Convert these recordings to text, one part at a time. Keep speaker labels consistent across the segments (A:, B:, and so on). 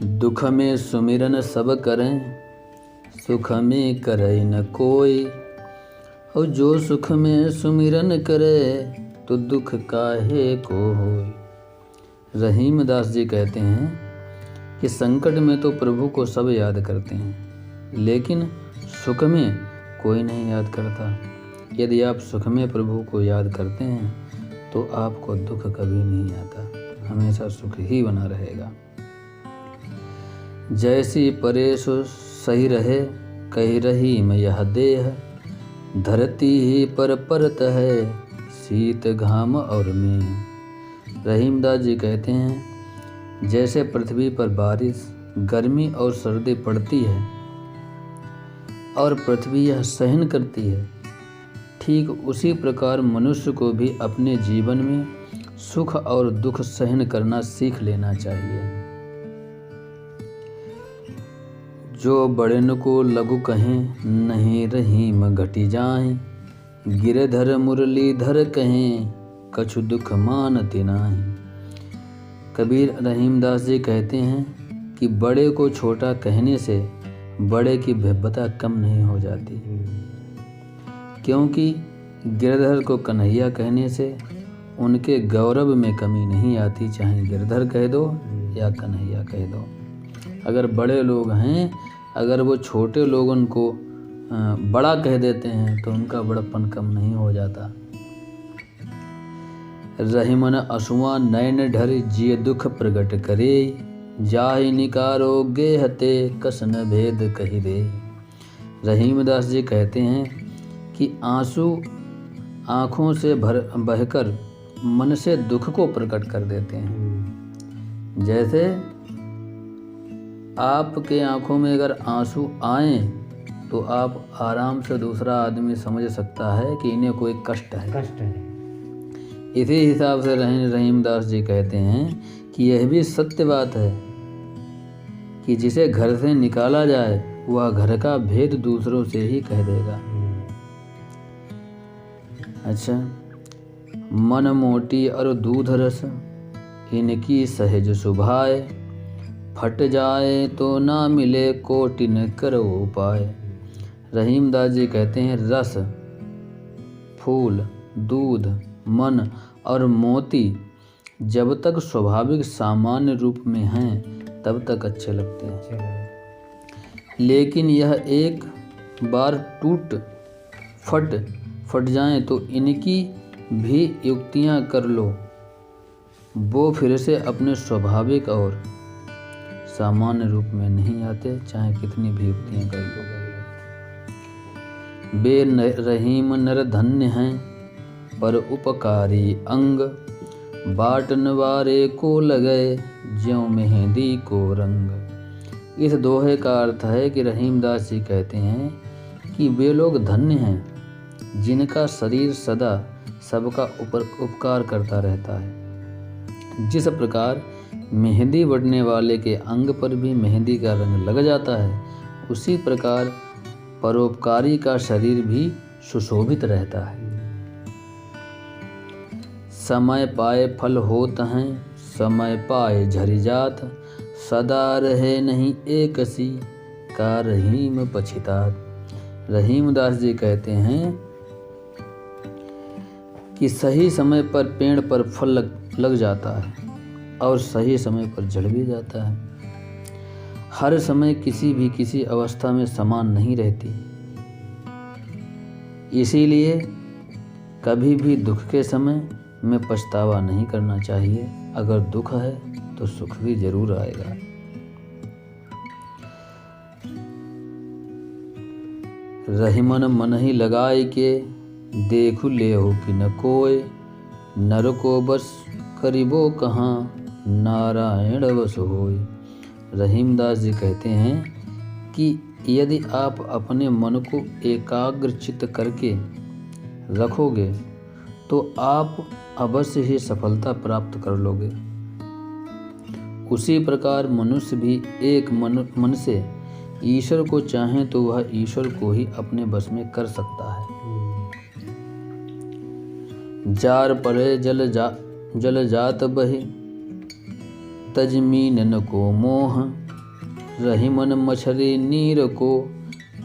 A: दुख में सुमिरन सब करें, सुख में करे न कोई। और जो सुख में सुमिरन करे, तो दुख काहे को होई। रहीम दास जी कहते हैं कि संकट में तो प्रभु को सब याद करते हैं, लेकिन सुख में कोई नहीं याद करता। यदि आप सुख में प्रभु को याद करते हैं तो आपको दुख कभी नहीं आता, हमेशा सुख ही बना रहेगा। जैसी परेश सही रहे, कही रही मैं यह देह। धरती ही पर परत है, शीत घाम और मेह। रहीमदास जी कहते हैं जैसे पृथ्वी पर बारिश, गर्मी और सर्दी पड़ती है और पृथ्वी यह सहन करती है, ठीक उसी प्रकार मनुष्य को भी अपने जीवन में सुख और दुख सहन करना सीख लेना चाहिए। जो बड़न को लघु कहें, नहीं रहीम घटी जाएं। गिरधर मुरलीधर कहें, कछु दुख मानते नाही। कबीर रहीमदास जी कहते हैं कि बड़े को छोटा कहने से बड़े की भव्यता कम नहीं हो जाती, क्योंकि गिरधर को कन्हैया कहने से उनके गौरव में कमी नहीं आती, चाहे गिरधर कह दो या कन्हैया कह दो। अगर बड़े लोग हैं, अगर वो छोटे लोगों को बड़ा कह देते हैं तो उनका बड़प्पन कम नहीं हो जाता। रहीमन असुआ नयन ढर, जिय दुख प्रगट करे। जाहि निकारो गेहते, कसन भेद कहि दे। रहीमदास जी कहते हैं कि आंसू आँखों से बहकर मन से दुख को प्रकट कर देते हैं। जैसे आपके आँखों में अगर आंसू आए तो आप आराम से दूसरा आदमी समझ सकता है कि इन्हें कोई कष्ट है। इसी हिसाब से रहीमदास जी कहते हैं कि यह भी सत्य बात है कि जिसे घर से निकाला जाए वह घर का भेद दूसरों से ही कह देगा। अच्छा, मन मोटी और दूध रस, इनकी सहज सुभाए। फट जाए तो ना मिले, कोटिन करो उपाय। रहीमदास जी कहते हैं रस, फूल, दूध, मन और मोती जब तक स्वाभाविक सामान्य रूप में हैं तब तक अच्छे लगते हैं, लेकिन यह एक बार फट जाएं तो इनकी भी युक्तियां कर लो, वो फिर से अपने स्वाभाविक और सामान्य रूप में नहीं आते, चाहे कितनी भी युक्तियां कर लो। बे रहीम नर धन्य हैं, पर उपकारी अंग। बाटन वारे को लगे, ज्यों मेहंदी को रंग। इस दोहे का अर्थ है कि रहीमदास जी कहते हैं कि वे लोग धन्य हैं जिनका शरीर सदा सबका उपकार करता रहता है। जिस प्रकार मेहंदी बढ़ने वाले के अंग पर भी मेहंदी का रंग लग जाता है, उसी प्रकार परोपकारी का शरीर भी सुशोभित रहता है। समय पाए फल होत हैं, समय पाए झरि जात। सदा रहे नहीं एक सी, का रहीम पछितात। रहीमदास जी कहते हैं कि सही समय पर पेड़ पर फल लग जाता है और सही समय पर झड़ भी जाता है। हर समय किसी अवस्था में समान नहीं रहती, इसीलिए कभी भी दुख के समय में पछतावा नहीं करना चाहिए। अगर दुख है तो सुख भी जरूर आएगा। रहीमन मन ही लगाए के, देखु ले हो कि न कोय। नर को बस करिबो कहाँ, नारायण बस होय। रहीमदास जी कहते हैं कि यदि आप अपने मन को एकाग्र चित्त करके रखोगे तो आप अवश्य ही सफलता प्राप्त कर लोगे। उसी प्रकार मनुष्य भी एक मन से ईश्वर को चाहे तो वह ईश्वर को ही अपने बस में कर सकता है। जार पड़े जल जात बही, तजमीनन को मोह, रही मन मछली नीर को,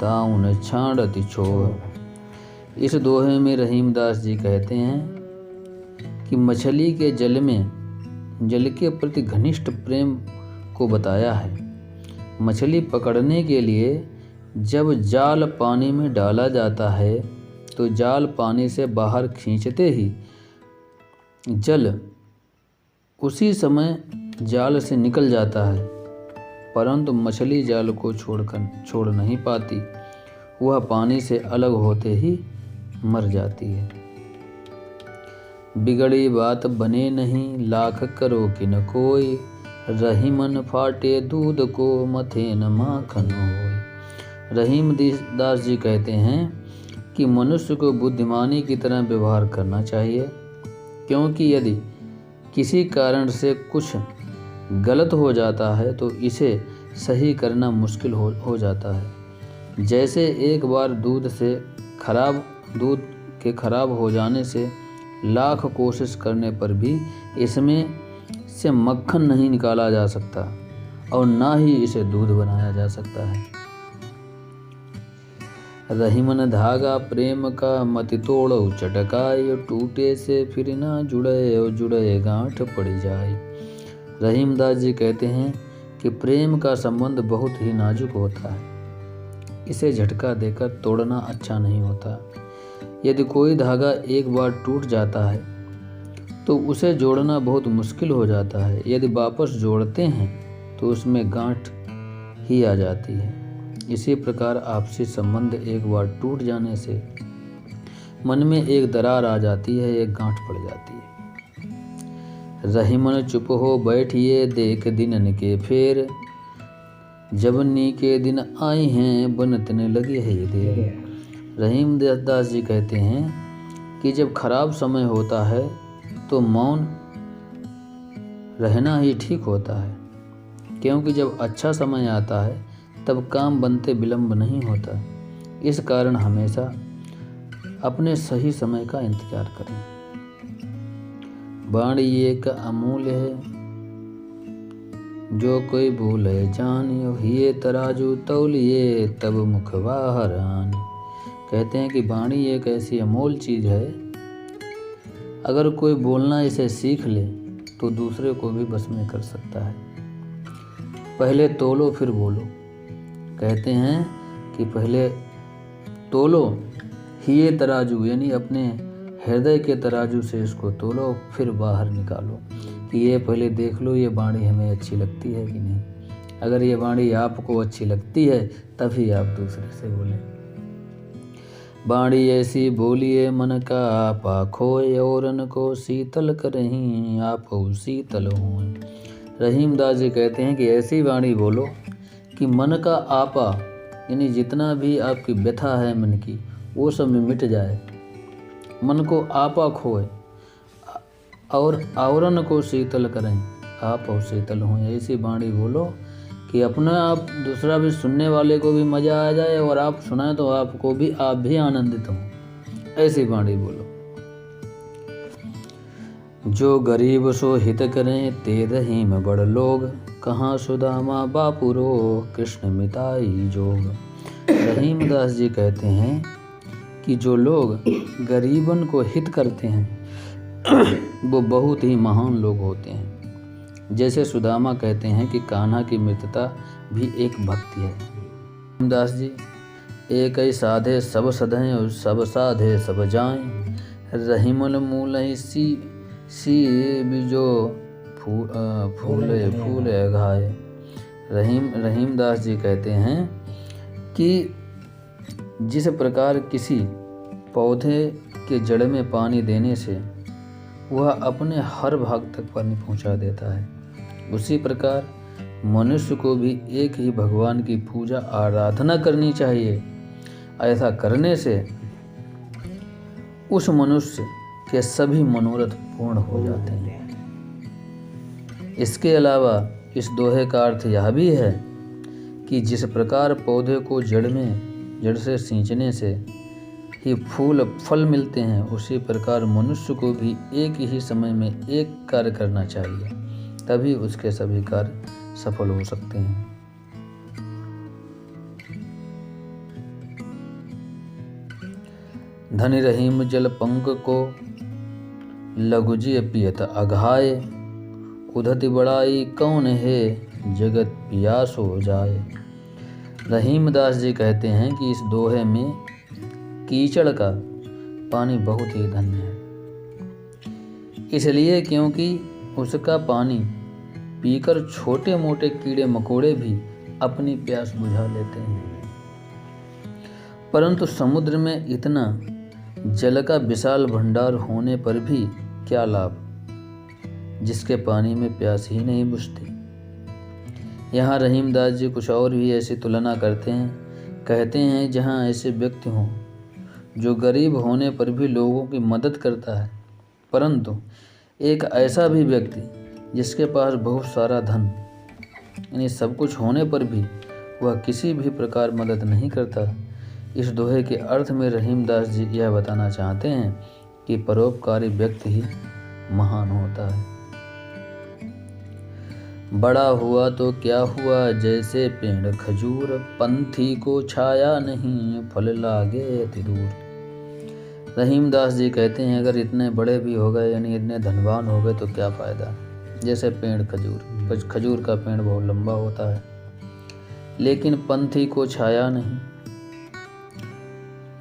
A: ताउन छाड़ति छोह। इस दोहे में रहीमदास जी कहते हैं कि मछली के जल के प्रति घनिष्ठ प्रेम को बताया है। मछली पकड़ने के लिए जब जाल पानी में डाला जाता है तो जाल पानी से बाहर खींचते ही जल उसी समय जाल से निकल जाता है, परंतु मछली जाल को छोड़ नहीं पाती, वह पानी से अलग होते ही मर जाती है। बिगड़ी बात बने नहीं, लाख करो कि न कोई, रही मन फाटे दूध को, मथे न माखन होय। रहीमदास जी कहते हैं कि मनुष्य को बुद्धिमानी की तरह व्यवहार करना चाहिए, क्योंकि यदि किसी कारण से कुछ गलत हो जाता है तो इसे सही करना मुश्किल हो जाता है। जैसे एक बार दूध के खराब हो जाने से लाख कोशिश करने पर भी इसमें से मक्खन नहीं निकाला जा सकता और ना ही इसे दूध बनाया जा सकता है। रही मन धागा प्रेम का, मति तोड़ो चटकाई, टूटे से फिर ना जुड़े और जुड़े गांठ पड़ जाए। रहीमदास जी कहते हैं कि प्रेम का संबंध बहुत ही नाजुक होता है, इसे झटका देकर तोड़ना अच्छा नहीं होता। यदि कोई धागा एक बार टूट जाता है तो उसे जोड़ना बहुत मुश्किल हो जाता है। यदि वापस जोड़ते हैं तो उसमें गांठ ही आ जाती है। इसी प्रकार आपसी संबंध एक बार टूट जाने से मन में एक दरार आ जाती है, एक गांठ पड़ जाती है। रही मन चुप हो बैठिए, देख दिनन के फेर, जबनी के दिन आए हैं, बनतने लगे है देर। रहीमदास जी कहते हैं कि जब खराब समय होता है तो मौन रहना ही ठीक होता है, क्योंकि जब अच्छा समय आता है तब काम बनते विलंब नहीं होता। इस कारण हमेशा अपने सही समय का इंतजार करें। वाणी एक अमूल्य है, जो कोई भूले जानियो, हिये तराजू तौलिए, तब मुख बाहर आने। कहते हैं कि वाणी एक ऐसी अमूल्य चीज़ है, अगर कोई बोलना इसे सीख ले तो दूसरे को भी बस में कर सकता है। पहले तोलो फिर बोलो। कहते हैं कि पहले तोलो, हिये तराजू यानी अपने हृदय के तराजू से इसको तोलो, फिर बाहर निकालो कि ये पहले देख लो ये वाणी हमें अच्छी लगती है कि नहीं। अगर ये वाणी आपको अच्छी लगती है तभी आप दूसरे से बोलें। वाणी ऐसी बोलिए मन का आपा खोए, औरन को शीतल करहीं आप शीतल हों। रहीमदास जी कहते हैं कि ऐसी वाणी बोलो कि मन का आपा यानी जितना भी आपकी व्यथा है मन की वो सब में मिट जाए, मन को आपा खोए और आवरण को शीतल करें, आप और शीतल हों। ऐसी वाणी बोलो कि अपना आप दूसरा भी सुनने वाले को भी मज़ा आ जाए और आप सुनाएं तो आप भी आनंदित हों। ऐसी वाणी बोलो। जो गरीब सो हित करें, ते रहीम बड़ लोग, कहाँ सुदामा बापुरो, कृष्ण मिताई जोग। रहीमदास जी कहते हैं कि जो लोग गरीबन को हित करते हैं वो बहुत ही महान लोग होते हैं। जैसे सुदामा कहते हैं कि कान्हा की मित्रता भी एक भक्ति है। रहीमदास जी एक ही साधे सब सधें और सब साधे सब जाएं, रहीमन मूल ही सी बिजो फूले फूले घाए। रहीमदास जी कहते हैं कि जिस प्रकार किसी पौधे के जड़ में पानी देने से वह अपने हर भाग तक पानी पहुंचा देता है, उसी प्रकार मनुष्य को भी एक ही भगवान की पूजा आराधना करनी चाहिए। ऐसा करने से उस मनुष्य के सभी मनोरथ पूर्ण हो जाते हैं। इसके अलावा इस दोहे का अर्थ यह भी है कि जिस प्रकार पौधे को जड़ से सींचने से ही फूल फल मिलते हैं, उसी प्रकार मनुष्य को भी एक ही समय में एक कार्य करना चाहिए। तभी उसके सभी कार्य सफल हो सकते हैं। धनी रहीम जल पंक को लघुजी पियत अघाए, उधति बड़ाई कौन है जगत पियास हो जाए। रहीमदास जी कहते हैं कि इस दोहे में कीचड़ का पानी बहुत ही धन्य है, इसलिए क्योंकि उसका पानी पीकर छोटे मोटे कीड़े मकोड़े भी अपनी प्यास बुझा लेते हैं। परंतु समुद्र में इतना जल का विशाल भंडार होने पर भी क्या लाभ, जिसके पानी में प्यास ही नहीं बुझती। यहाँ रहीमदास जी कुछ और भी ऐसी तुलना करते हैं। कहते हैं जहाँ ऐसे व्यक्ति हों जो गरीब होने पर भी लोगों की मदद करता है, परंतु एक ऐसा भी व्यक्ति जिसके पास बहुत सारा धन यानी सब कुछ होने पर भी वह किसी भी प्रकार मदद नहीं करता। इस दोहे के अर्थ में रहीमदास जी यह बताना चाहते हैं कि परोपकारी व्यक्ति ही महान होता है। बड़ा हुआ तो क्या हुआ जैसे पेड़ खजूर, पंथी को छाया नहीं फल लागे अति दूर। रहीमदास जी कहते हैं अगर इतने बड़े भी हो गए यानी इतने धनवान हो गए तो क्या फ़ायदा। जैसे पेड़ खजूर का पेड़ बहुत लंबा होता है लेकिन पंथी को छाया नहीं,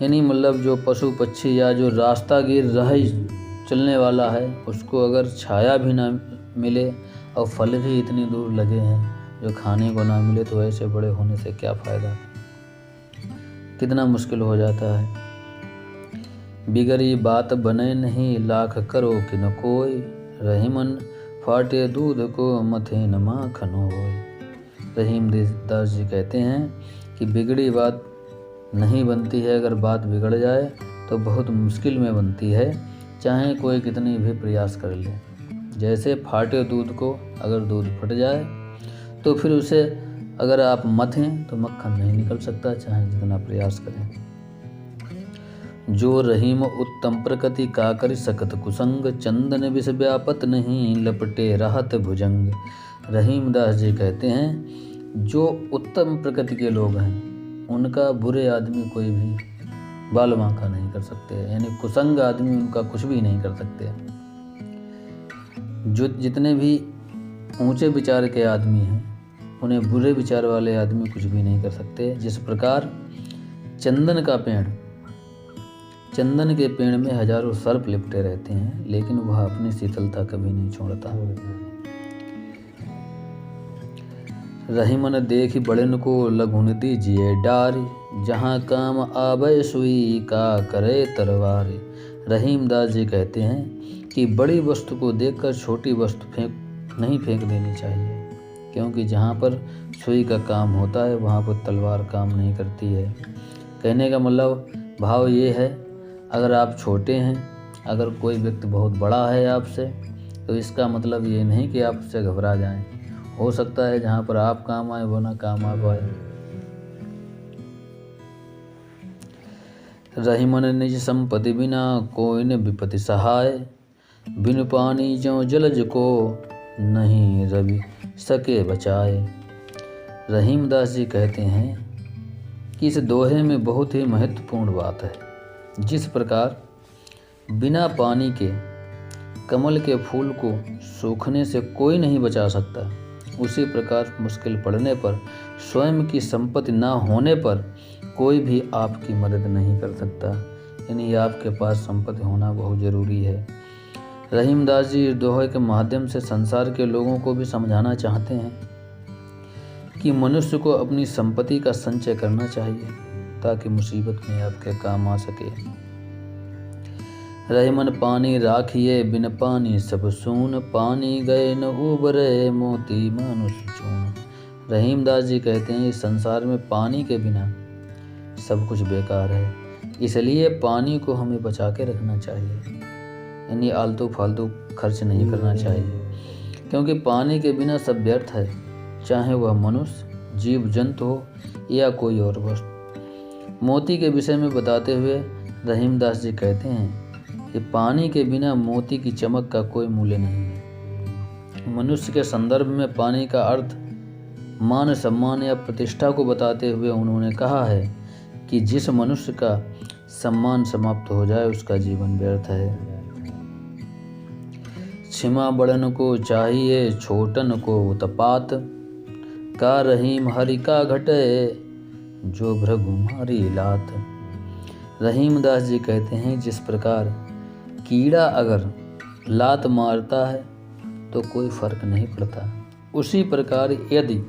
A: यानी मतलब जो पशु पक्षी या जो रास्तागीर राही चलने वाला है उसको अगर छाया भी ना मिले और फल भी इतनी दूर लगे हैं जो खाने को ना मिले तो ऐसे बड़े होने से क्या फ़ायदा। कितना मुश्किल हो जाता है। बिगड़ी बात बने नहीं लाख करो कि न कोई, रहीमन फाटे दूध को मथे न माखन होय। रहीमदास जी कहते हैं कि बिगड़ी बात नहीं बनती है, अगर बात बिगड़ जाए तो बहुत मुश्किल में बनती है, चाहे कोई कितनी भी प्रयास कर ले। जैसे फाटे दूध को अगर दूध फट जाए तो फिर उसे अगर आप मथें तो मक्खन नहीं निकल सकता, चाहे जितना प्रयास करें। जो रहीम उत्तम प्रकृति का कर सकत कुसंग, चंदन विष व्यापत नहीं लपटे राहत भुजंग। रहीमदास जी कहते हैं जो उत्तम प्रकृति के लोग हैं उनका बुरे आदमी कोई भी बाल बांका नहीं कर सकते, यानी कुसंग आदमी उनका कुछ भी नहीं कर सकते। जो जितने भी ऊंचे विचार के आदमी हैं उन्हें बुरे विचार वाले आदमी कुछ भी नहीं कर सकते। जिस प्रकार चंदन के पेड़ में हजारों सर्प लिपटे रहते हैं लेकिन वह अपनी शीतलता कभी नहीं छोड़ता। रहीमन देख बड़न को लघुन दीजिए डारी, जहाँ काम आवे सुई का करे तरवारी। रहीमदास जी कहते हैं कि बड़ी वस्तु को देखकर छोटी वस्तु नहीं फेंक देनी चाहिए, क्योंकि जहाँ पर सुई का काम होता है वहाँ पर तलवार काम नहीं करती है। कहने का मतलब भाव ये है, अगर आप छोटे हैं, अगर कोई व्यक्ति बहुत बड़ा है आपसे, तो इसका मतलब ये नहीं कि आप उससे घबरा जाएं। हो सकता है जहाँ पर आप काम आए वो ना काम आ पाए। रहीमन निज संपत्ति बिना कोई न विपत्ति सहाय, बिन पानी ज्यों जलज को नहीं रवि सके बचाए। रहीमदास जी कहते हैं कि इस दोहे में बहुत ही महत्वपूर्ण बात है। जिस प्रकार बिना पानी के कमल के फूल को सूखने से कोई नहीं बचा सकता, उसी प्रकार मुश्किल पड़ने पर स्वयं की संपत्ति ना होने पर कोई भी आपकी मदद नहीं कर सकता, यानी आपके पास संपत्ति होना बहुत ज़रूरी है। रहीमदास जी इस दोहे के माध्यम से संसार के लोगों को भी समझाना चाहते हैं कि मनुष्य को अपनी संपत्ति का संचय करना चाहिए ताकि मुसीबत में आपके काम आ सके। रहीमन पानी राखिए बिन पानी सब सून, पानी गए न उबरे मोती मनुष्य चून। रहीमदास जी कहते हैं इस संसार में पानी के बिना सब कुछ बेकार है, इसलिए पानी को हमें बचा के रखना चाहिए, यानी आलतू फालतू खर्च नहीं करना चाहिए, क्योंकि पानी के बिना सब व्यर्थ है, चाहे वह मनुष्य, जीव जंतु हो या कोई और वस्तु। मोती के विषय में बताते हुए रहीमदास जी कहते हैं कि पानी के बिना मोती की चमक का कोई मूल्य नहीं है। मनुष्य के संदर्भ में पानी का अर्थ मान सम्मान या प्रतिष्ठा को बताते हुए उन्होंने कहा है कि जिस मनुष्य का सम्मान समाप्त हो जाए उसका जीवन व्यर्थ है। क्षमा बड़न को चाहिए छोटन को उत्पात, का रहीम हरि का घटे जो भृगुमारी लात। रहीमदास जी कहते हैं जिस प्रकार कीड़ा अगर लात मारता है तो कोई फर्क नहीं पड़ता, उसी प्रकार यदि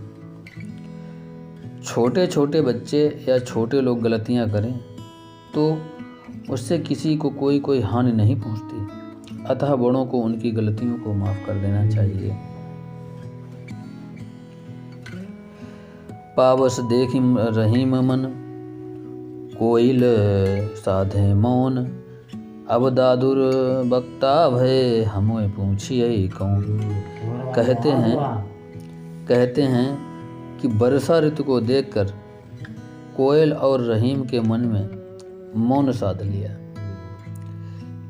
A: छोटे छोटे बच्चे या छोटे लोग गलतियां करें तो उससे किसी को कोई हानि नहीं पहुंचती। अतः बड़ों को उनकी गलतियों को माफ कर देना चाहिए। पावस देखी रहीम मन कोइल साधे मौन, अब दादुर बक्ता भय हमें पूछिए कौन। कहते हैं कि वर्षा ऋतु को देखकर कोयल और रहीम के मन में मौन साध लिया,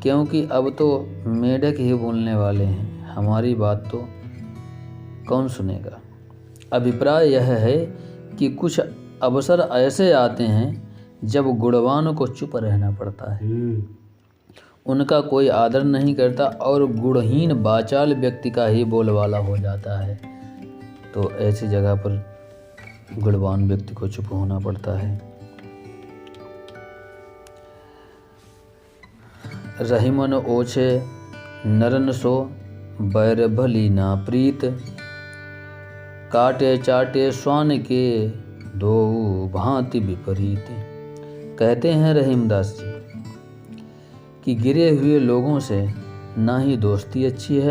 A: क्योंकि अब तो मेढक ही बोलने वाले हैं, हमारी बात तो कौन सुनेगा। अभिप्राय यह है कि कुछ अवसर ऐसे आते हैं जब गुणवान को चुप रहना पड़ता है, उनका कोई आदर नहीं करता और गुणहीन वाचाल व्यक्ति का ही बोलवाला हो जाता है। तो ऐसी जगह पर गुणवान व्यक्ति को चुप होना पड़ता है। रहीमन ओछे नरन सो बैर भली ना प्रीत, काटे चाटे स्वान के दो भांति विपरीत। कहते हैं रहीमदास जी कि गिरे हुए लोगों से ना ही दोस्ती अच्छी है